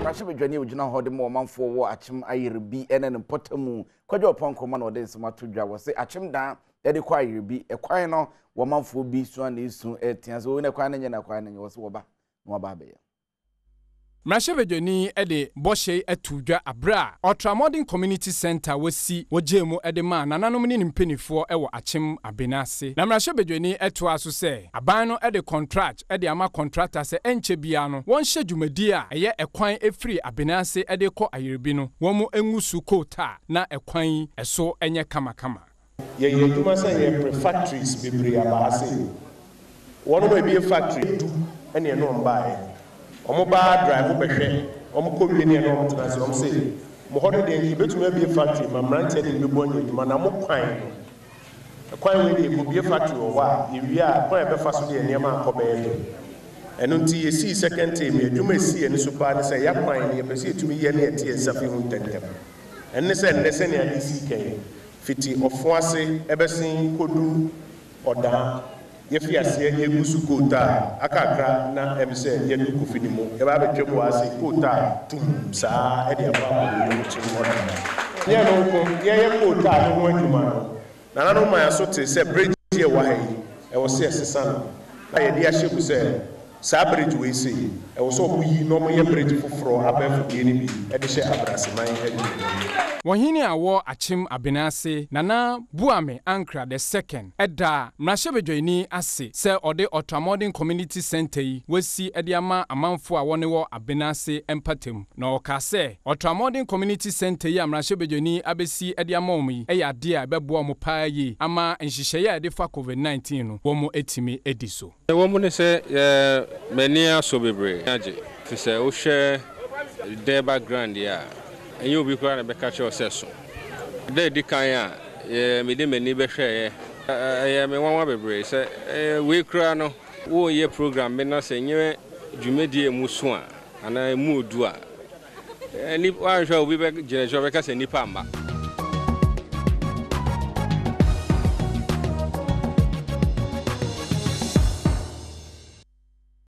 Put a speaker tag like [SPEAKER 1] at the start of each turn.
[SPEAKER 1] Rasha Bedwani ojina ho de mo manfo wo Akyem Ayirable ene ne potamu kwaje oponko ma na ode nsema to dwa wo se Akyem dan de kwa Ayirable ekwan no wo manfo bi so na esu etia so ne kwan na nye na kwan na nye wo se wo ba no ba be
[SPEAKER 2] Rasha Bedwani ede boshe etudwa abra Ultramodern Community Center wasi wojemu ede ma nananom ni mpenifo ewo Akyem Abenase na Rasha Bedwani eto aso se aban no ede contract ede ama contractor se enche bia no won hye dwumadi a eye ekwan efiri Abenase ede kɔ Ayirable no womu engusu kota na ekwan eso enye kamakama
[SPEAKER 3] ye dwuma se ye factories bebre abase wono ba bi factory du ene no mbae omo ba drive behwe omo ko wie ne no mtena se omo se mo hodo de betuma bi factory ma mrante de be bonye dwuma na mo kwan we de ko bi factory o wa ye wi a kwan be fa so de ne ma akọ be eno nti ye si second time ye dwuma si ene so ba ne se ya kwan ne ye pese etumi ye ne ete ensafi hu tentem enne se ne ade si ken fiti ofoase ebesin kodu oda ye fiase egusu kota akakra na emse ye du kofini mo ye ba betwebo ase kota tum sa e de aba ko chimoda ye no ko ye kota no ho adwuma na no ma so te se bridge ye wa hai e wo se sesa na ye de ahyebu se sa bridge we se e wo so ko yi no mo ye bridge foforo abafu de ni bi e de hye abraseman e de
[SPEAKER 2] Wahini awo Akyem Abenase nana Buame Ankra the second eda Rasha Bedwani ase se ode Ultramodern Community Center yi wasi ede ama amanfo a wone wo Abenase empatem na okase Ultramodern Community Center yi Rasha Bedwani abesi ede ama omi ade a bebo mo paa yi ama nhihye ade fa COVID-19 no wo mo etimi ediso
[SPEAKER 4] wo mo ne se mani aso bebre age fi se wo hwe de background ya enyo bi kura na be catch yourself de di kan ya me de mani be hwe ya me wanwa bebre se we kura no wo ye program me na se nye dwumedi emuso a ana emu odu a ni wa hwe obi be generation be ka se nipa amba